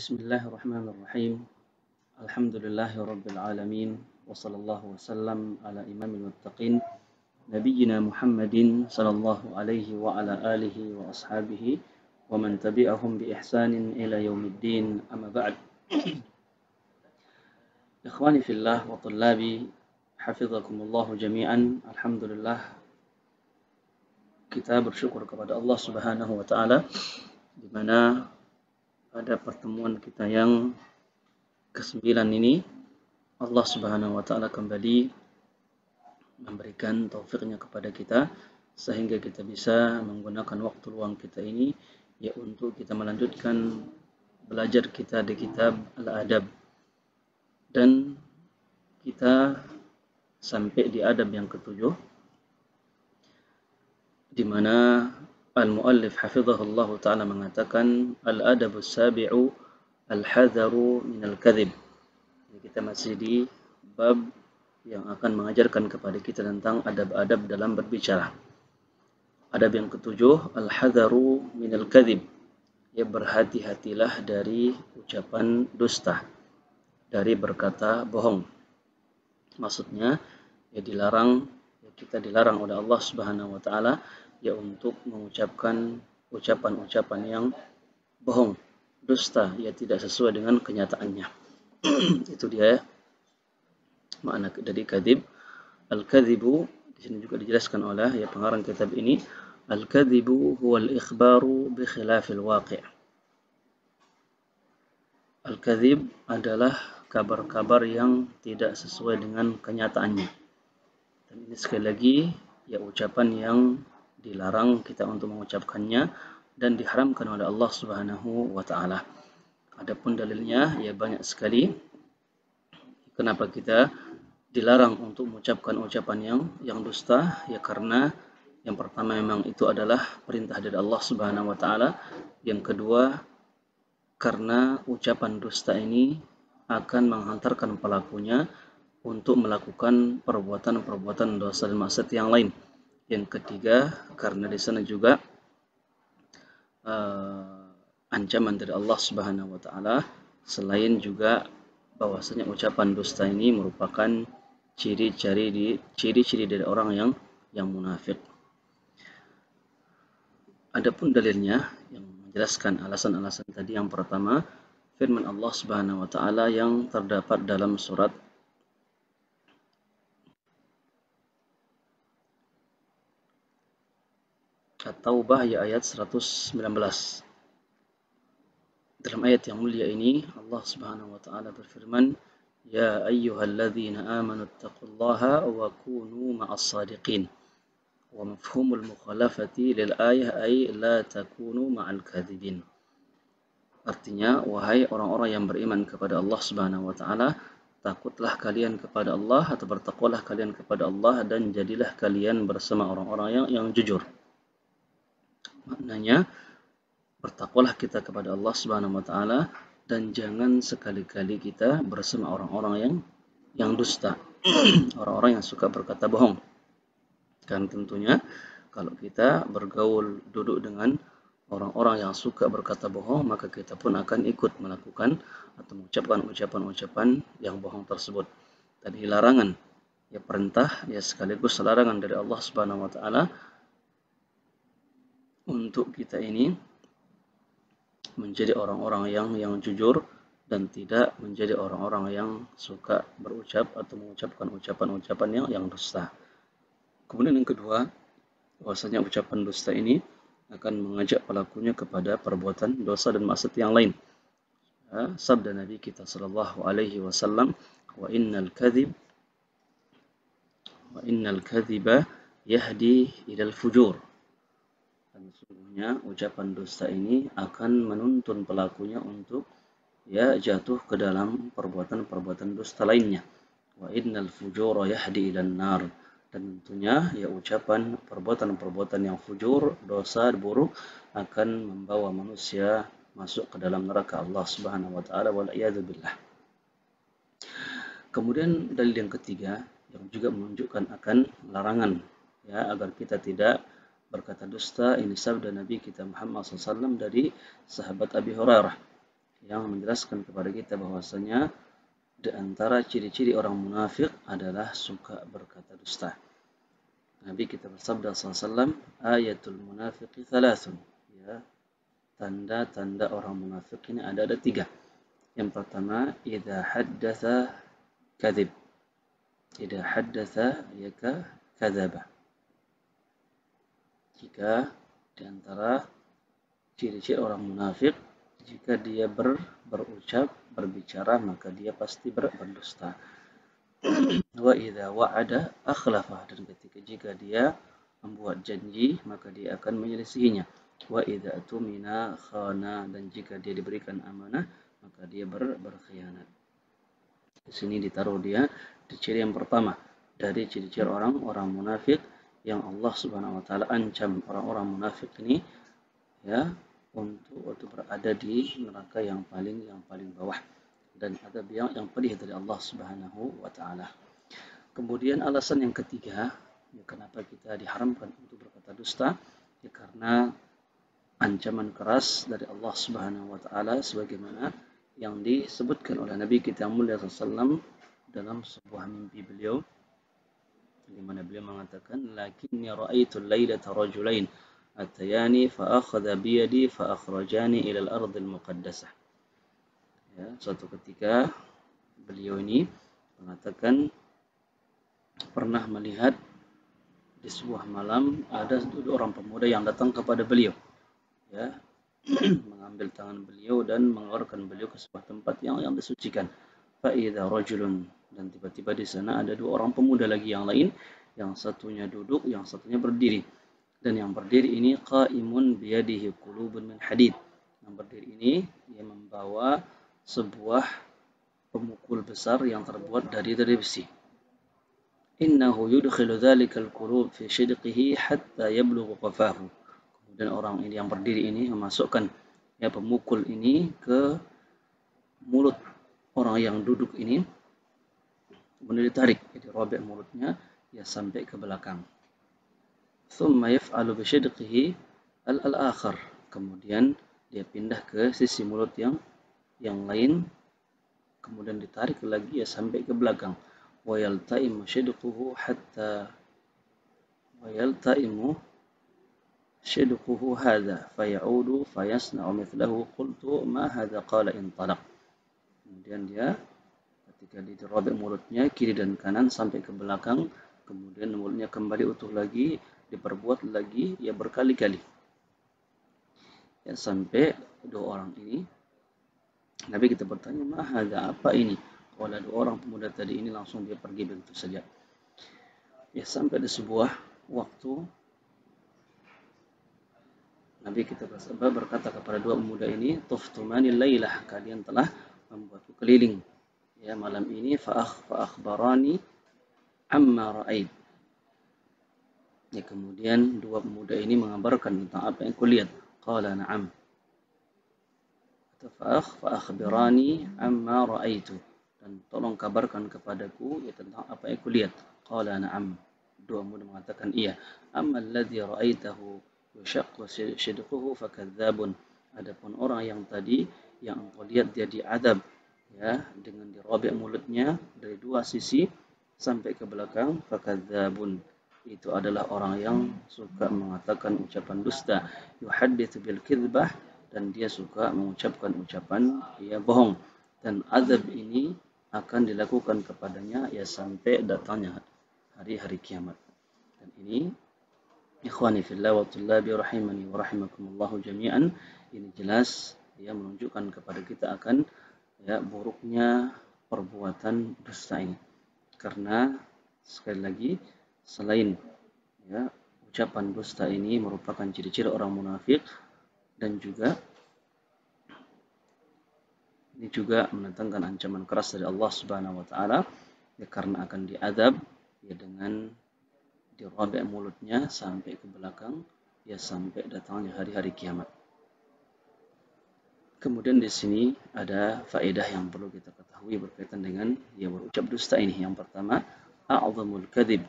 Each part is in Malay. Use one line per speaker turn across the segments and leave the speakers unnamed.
Bismillahirrahmanirrahim. Alhamdulillahi rabbil alamin. Wa sallallahu wasallam ala imamil muttaqin. Nabiyyina Muhammadin sallallahu alaihi wa ala alihi wa ashabihi wa man tabi'ahum bi ihsanin ila yaumiddin. Amma ba'd. Ikhwani fillah wa tullabi hafizakumullahu jami'an. Alhamdulillah, kita bersyukur kepada Allah Subhanahu wa taala di mana pada pertemuan kita yang ke-9 ini Allah Subhanahu wa taala kembali memberikan taufiknya kepada kita sehingga kita bisa menggunakan waktu luang kita ini ya untuk kita melanjutkan belajar kita di kitab Al-Adab, dan kita sampai di adab yang ke-7 di mana al-muallif hafizahullahu ta'ala mengatakan al-adabus sabi'u al-hadharu minal kadhib. Kita masih di bab yang akan mengajarkan kepada kita tentang adab-adab dalam berbicara. Adab yang ke-7, al-hadharu minal kadhib, ya berhati-hatilah dari ucapan dusta, dari berkata bohong. Maksudnya ya dilarang, ya kita dilarang oleh Allah Subhanahu wa taala ya untuk mengucapkan ucapan-ucapan yang bohong, dusta, ya tidak sesuai dengan kenyataannya. Itu dia makna dari kadhib. Al-kadhibu di sini juga dijelaskan oleh ya pengarang kitab ini, al-kadhibu huwa al-ikhbaru bi khilafil waqi'. Al-kadhib adalah kabar-kabar yang tidak sesuai dengan kenyataannya. Dan ini sekali lagi ya ucapan yang dilarang kita untuk mengucapkannya dan diharamkan oleh Allah Subhanahu wa taala. Adapun dalilnya ya banyak sekali kenapa kita dilarang untuk mengucapkan ucapan yang dusta, ya karena yang pertama memang itu adalah perintah dari Allah Subhanahu wa taala. Yang kedua, karena ucapan dusta ini akan menghantarkan pelakunya untuk melakukan perbuatan-perbuatan dosa dan maksiat yang lain. Yang ketiga, karena di sana juga ancaman dari Allah Subhanahu wa taala, selain juga bahwasanya ucapan dusta ini merupakan ciri-ciri dari orang yang munafik. Adapun dalilnya yang menjelaskan alasan-alasan tadi, yang pertama firman Allah Subhanahu wa taala yang terdapat dalam surat At-Taubah ya ayat 119. Dalam ayat yang mulia ini Allah Subhanahu wa taala berfirman, ya ayyuhalladzina amanu taqullaha wa kunu ma'as sadiqin. Wa mafhumul mukhalafati lil ayah ay la takunu ma'al kadhibin. Artinya, wahai orang-orang yang beriman kepada Allah Subhanahu wa taala, takutlah kalian kepada Allah atau bertakwalah kalian kepada Allah dan jadilah kalian bersama orang-orang yang jujur. Maknanya, bertakwalah kita kepada Allah Subhanahu wa taala dan jangan sekali-kali kita bersama orang-orang yang dusta, orang-orang yang suka berkata bohong. Dan tentunya kalau kita bergaul duduk dengan orang-orang yang suka berkata bohong, maka kita pun akan ikut melakukan atau mengucapkan ucapan-ucapan yang bohong tersebut. Tadi larangan, ya perintah, ya sekaligus larangan dari Allah Subhanahu wa taala untuk kita ini menjadi orang-orang yang jujur dan tidak menjadi orang-orang yang suka berucap atau mengucapkan ucapan-ucapan yang dusta. Kemudian yang kedua, bahwasanya ucapan dusta ini akan mengajak pelakunya kepada perbuatan dosa dan maksiat yang lain. Sabda Nabi kita sallallahu alaihi wasallam, wa innal kadhiba yahdi ilal fujur. Dan sesungguhnya ucapan dusta ini akan menuntun pelakunya untuk ya jatuh ke dalam perbuatan-perbuatan dusta lainnya. Wa innal fujura yahdi ilan nar. Dan tentunya ya ucapan perbuatan-perbuatan yang fujur, dosa buruk akan membawa manusia masuk ke dalam neraka Allah Subhanahu wa taala, wal iyadu billah. Kemudian dalil yang ketiga yang juga menunjukkan akan larangan ya agar kita tidak berkata dusta, ini sabda Nabi kita Muhammad SAW dari sahabat Abi Hurairah. yang menjelaskan kepada kita bahwasanya di antara ciri-ciri orang munafik adalah suka berkata dusta. Nabi kita bersabda SAW, ayatul munafiqi thalathun. Ya, tanda-tanda orang munafik ini ada 3. Yang pertama, idza haddatsa kadzib. Idza haddatsa yaka kadzaba. Jika di antara ciri-ciri orang munafik, jika dia berucap, berbicara, maka dia pasti berdusta. Wa idza wa'ada akhlafa, dan jika dia membuat janji, maka dia akan menyelisihinya. Wa idza tumina khana, dan jika dia diberikan amanah, maka dia berkhianat. Di sini ditaruh dia di ciri yang pertama dari ciri-ciri orang munafik yang Allah Subhanahu wa taala ancam orang-orang munafik ini, ya, untuk berada di neraka yang paling bawah dan adab yang pedih dari Allah Subhanahu wa taala. Kemudian alasan yang ketiga, ya, kenapa kita diharamkan untuk berkata dusta, ya, karena ancaman keras dari Allah Subhanahu wa taala sebagaimana yang disebutkan oleh Nabi kita mulia sallallahu dalam sebuah mimpi beliau, di mana beliau mengatakan, lakinni ra'aitu lailata rajulain atayani fa akhadha bi yadi fa akhrajani ila al-ardh al-muqaddasah. Ya, suatu ketika beliau ini mengatakan pernah melihat di sebuah malam ada 2 orang pemuda yang datang kepada beliau, ya, mengambil tangan beliau dan mengeluarkan beliau ke sebuah tempat yang disucikan. Fa idza rajulun, dan tiba-tiba di sana ada 2 orang pemuda lagi yang lain, yang satunya duduk, yang satunya berdiri. Dan yang berdiri ini qaimun biyadihi qulubun min hadid. Yang berdiri ini dia membawa sebuah pemukul besar yang terbuat dari besi. Innahu yudkhilu dhalikal qulub fi shidqihi hatta yablugha qafahu. Kemudian orang ini yang berdiri ini memasukkan, ya, pemukul ini ke mulut orang yang duduk ini, kemudian ditarik, jadi robek mulutnya, ya, sampai ke belakang. Thumma yaf'alu bi shidqihi al-akhar. Kemudian dia pindah ke sisi mulut yang lain, kemudian ditarik lagi, ya, sampai ke belakang. Wa yaltaimu shidquhu hatta shidquhu hadha fayaudu fayasna'u mithlahu qultu ma hadha qala intalaq. Kemudian dia ketika dirobek mulutnya kiri dan kanan sampai ke belakang, kemudian mulutnya kembali utuh lagi, diperbuat lagi, ya, berkali-kali, ya, sampai 2 orang ini, Nabi kita bertanya, ma hadha, apa ini? Qala 2 orang pemuda tadi ini langsung dia pergi begitu saja. Ya, sampai di sebuah waktu Nabi kita berkata kepada 2 pemuda ini, tuftumani lailah, kalian telah membuatku keliling, ya, malam ini. Fa akhbarani amma ra'ait. Ya, kemudian 2 pemuda ini mengabarkan tentang apa yang kulihat. Qala na'am. Fa akhbirani amma ra'aitu, dan tolong kabarkan kepadaku, ya, tentang apa yang kulihat. Qala na'am. 2 pemuda mengatakan iya. Amma alladhi ra'aitahu yushaqqu shidquhu fakadzabun. Adapun orang yang tadi yang engkau lihat dia diadab, ya, dengan dirobek mulutnya dari 2 sisi sampai ke belakang, fakadzabun, itu adalah orang yang suka mengatakan ucapan dusta, yuhadditsu bil kadzbah, dan dia suka mengucapkan ucapan, ya, bohong, dan azab ini akan dilakukan kepadanya, ya, sampai datangnya hari kiamat. Dan ini, ikhwani fillah wa tullabi rahimani wa rahimakumullahu jami'an, ini jelas, ya, menunjukkan kepada kita akan, ya, buruknya perbuatan dusta ini. Karena sekali lagi, selain, ya, ucapan dusta ini merupakan ciri-ciri orang munafik, dan juga ini juga mendatangkan ancaman keras dari Allah Subhanahu wa taala, ya, karena akan diazab, ya, dengan dirobek mulutnya sampai ke belakang, ya, sampai datangnya hari kiamat. Kemudian di sini ada faedah yang perlu kita ketahui berkaitan dengan, ya, berucap dusta ini. Yang pertama, a'zamul kadzib,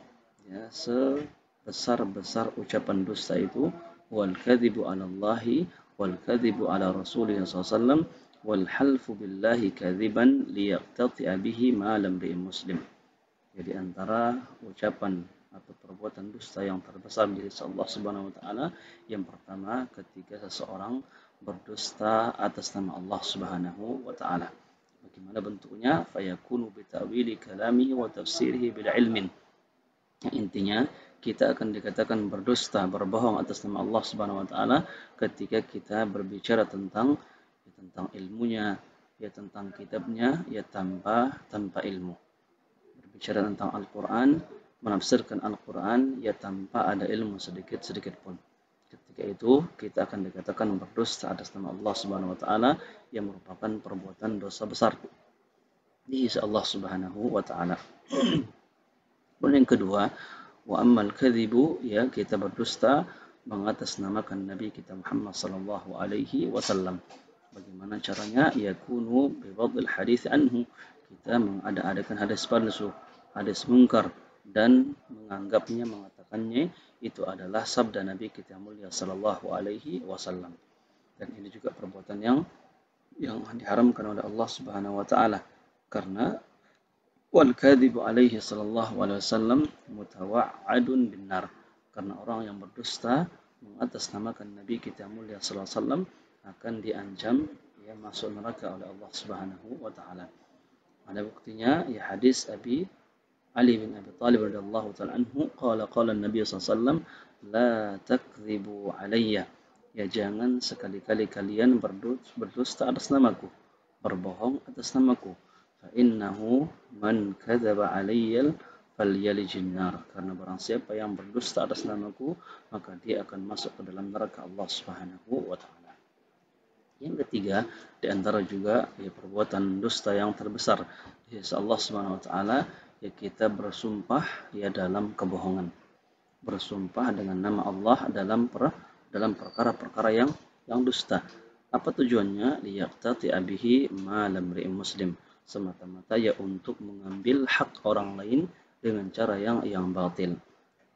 ya, sebesar-besar ucapan dusta itu, wal kadzibu 'ala Allahi wal kadzibu 'ala Rasulih sallallahu alaihi wasallam wal halfu billahi kadziban liyaqtati'a bihi ma lam muslim. Jadi antara ucapan atau perbuatan dusta yang terbesar di sisi Allah Subhanahu wa taala, yang pertama ketika seseorang berdusta atas nama Allah Subhanahu wa taala. Bagaimana bentuknya? Fayakunu bitawili kalamihi wa tafsirihi bil ilmin. Intinya kita akan dikatakan berdusta, berbohong atas nama Allah Subhanahu wa taala ketika kita berbicara tentang ilmunya, ya tentang kitabnya, ya tanpa ilmu. Berbicara tentang Al-Qur'an, menafsirkan Al-Qur'an ya tanpa ada ilmu sedikit pun. Ketika itu kita akan dikatakan berdusta atas nama Allah Subhanahu wa taala yang merupakan perbuatan dosa besar di sisi Allah Subhanahu wa taala. Kemudian yang kedua, wa ammal kadzibu, ya kita berdusta mengatasnamakan Nabi kita Muhammad sallallahu alaihi wasallam. Bagaimana caranya? Yakunu bi wad'il hadits anhu. Kita mengada-adakan hadis palsu, hadis mungkar dan mengatakannya itu adalah sabda Nabi kita mulia sallallahu alaihi wasallam. Dan ini juga perbuatan yang diharamkan oleh Allah Subhanahu wa taala, karena wal kadzibu alaihi sallallahu alaihi wasallam mutawa'adun binnar, karena orang yang berdusta mengatasnamakan Nabi kita mulia sallallahu alaihi wasallam akan diancam ya masuk neraka oleh Allah Subhanahu wa taala. Ada buktinya ya hadis Ali bin Abi Thalib radhiyallahu taala anhu, qala Nabi sallallahu alaihi wasallam la takdzibu alayya, ya jangan sekali-kali kalian berdusta atas namaku, berbohong atas namaku. Innahu man kadzaba alayya falyalijin nar, karena barang siapa yang berdusta atas namaku maka dia akan masuk ke dalam neraka Allah Subhanahu wa taala. Yang ketiga, di antara juga ya perbuatan dusta yang terbesar di sisi Allah Subhanahu wa taala, ya kita bersumpah ya dalam kebohongan. Bersumpah dengan nama Allah dalam perkara-perkara yang dusta. Apa tujuannya? Liyaqtati'a bihi ma lam muslim, semata-mata ya untuk mengambil hak orang lain dengan cara yang batil.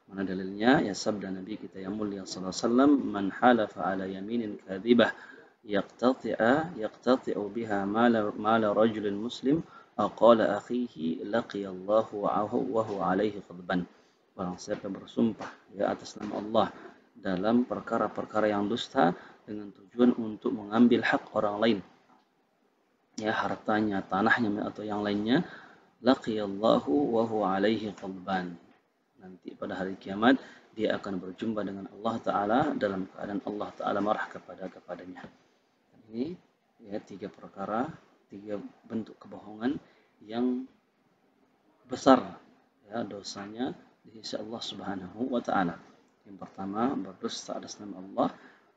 Mana dalilnya? Ya sabda Nabi kita yang mulia sallallahu alaihi wasallam, man halafa ala yaminin kadzibah yaqtati'u biha mala rajulin muslim aqala akhihi laqiyallahu wa huwa alaihi qadban. Barang siapa bersumpah ya atas nama Allah dalam perkara-perkara yang dusta dengan tujuan untuk mengambil hak orang lain, ya hartanya, tanahnya atau yang lainnya, laqiyallahu wa huwa alaihi qadban. Nanti pada hari kiamat dia akan berjumpa dengan Allah taala dalam keadaan Allah taala marah kepadanya. Ini ya tiga bentuk kebohongan yang besar ya dosanya di sisi Allah Subhanahu wa taala. Yang pertama berdusta atas nama Allah,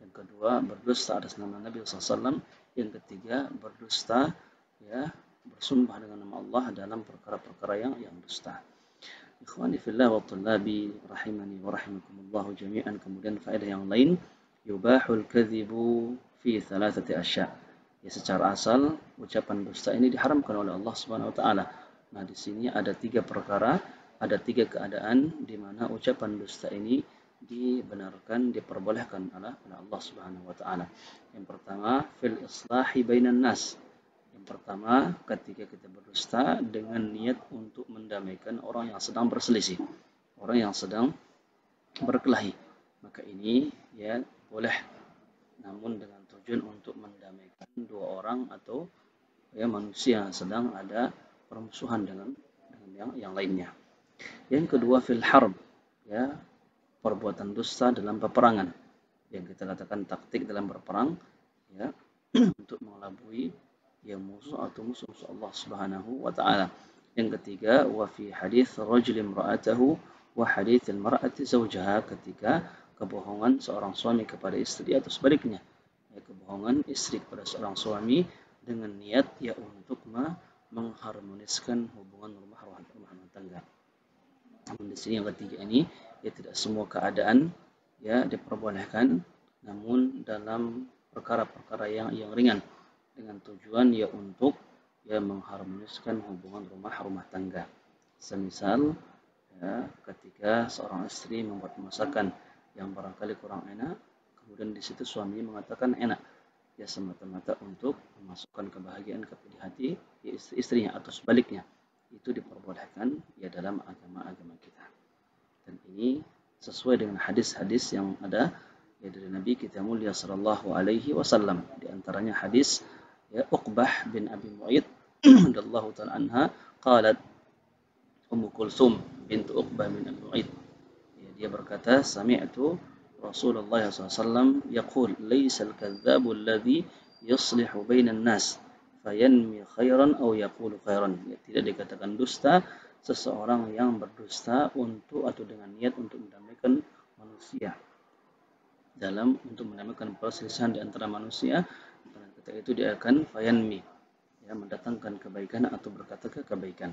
yang kedua berdusta atas nama Nabi SAW, yang ketiga berdusta ya bersumpah dengan nama Allah dalam perkara-perkara yang dusta. Ikhwani fillah wa tullabi rahimani wa rahimakumullah jami'an. Kemudian faedah yang lain, yubahul kadzibu fi thalathati asya'. Ya secara asal ucapan dusta ini diharamkan oleh Allah Subhanahu wa taala. Nah, di sini ada tiga perkara, ada tiga keadaan di mana ucapan dusta ini dibenarkan, diperbolehkan oleh Allah Subhanahu wa taala. Yang pertama, fil islahi bainan nas. Yang pertama, ketika kita berdusta dengan niat untuk mendamaikan orang yang sedang berselisih, orang yang sedang berkelahi, maka ini ya boleh, namun dengan tujuan untuk mendamaikan dua orang atau ya manusia yang sedang ada permusuhan dengan yang lainnya. Yang kedua, fil harb, ya perbuatan dusta dalam peperangan, yang kita katakan taktik dalam berperang, ya untuk mengelabui ya musuh Allah Subhanahu wa taala. Yang ketiga, wa fi hadits rajul imra'atahu wa hadits al-mar'ati zawjaha, ketika kebohongan seorang suami kepada istri atau sebaliknya, ya kebohongan istri kepada seorang suami dengan niat ya untuk mengharmoniskan hubungan rumah tangga. Namun di sini yang ketiga ini ya tidak semua keadaan ya diperbolehkan, namun dalam perkara-perkara yang ringan dengan tujuan ya untuk ya mengharmoniskan hubungan rumah tangga. Semisal ya ketika seorang istri membuat masakan yang barangkali kurang enak, kemudian di situ suami mengatakan enak, ya semata-mata untuk memasukkan kebahagiaan kepada hati ya istri-istrinya atau sebaliknya. Itu diperbolehkan ya dalam agama-agama kita. Dan ini sesuai dengan hadis-hadis yang ada ya dari Nabi kita mulia sallallahu alaihi wasallam. Di antaranya hadis ya Uqbah bin Abi Mu'ayth radhiyallahu ta'ala anha qalat Ummu Kulsum bintu Uqbah bin Abi Mu'ayth ya, dia berkata sami'tu Rasulullah SAW yaqul laisa al-kadzdzabu alladhi yuslihu bainan nas fayanmi khairan aw yaqulu khairan ya, tidak dikatakan dusta seseorang yang berdusta untuk atau dengan niat untuk mendamaikan manusia dalam untuk mendamaikan perselisihan di antara manusia dan ketika itu dia akan fayanmi ya mendatangkan kebaikan atau berkata kebaikan.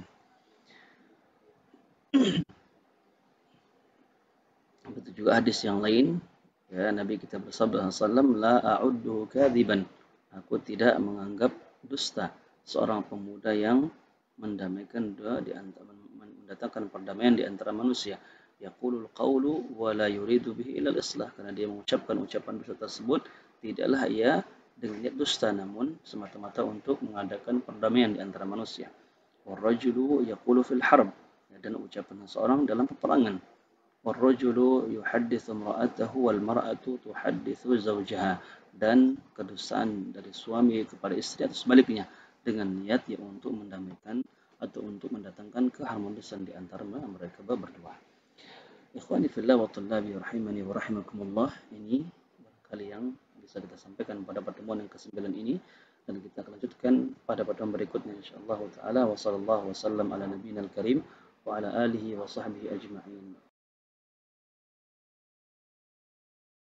Begitu juga hadis yang lain ya Nabi kita bersabda sallallahu la a'uddu kadziban aku tidak menganggap dusta seorang pemuda yang mendamaikan dua di antara mendatangkan perdamaian di antara manusia yaqulul qawlu wa la yuridu bihi illa al-islah karena dia mengucapkan ucapan dusta tersebut tidaklah ia dengan niat dusta namun semata-mata untuk mengadakan perdamaian di antara manusia warrajulu yaqulu fil harb dan ucapan seorang dalam peperangan warrajulu yuhadditsu imra'atahu wal mar'atu tuhadditsu zawjaha dan kedustaan dari suami kepada istri atau sebaliknya dengan niat ya untuk mendamaikan atau untuk mendatangkan keharmonisan di antara mereka berdua. Ikhwani fillah wa tullabi rahimani wa rahimakumullah, ini barangkali yang bisa kita sampaikan pada pertemuan yang ke-9 ini dan kita akan lanjutkan pada pertemuan berikutnya insyaallah taala wa sallallahu wasallam ala nabiyina al-karim wa ala alihi wa sahbihi ajma'in.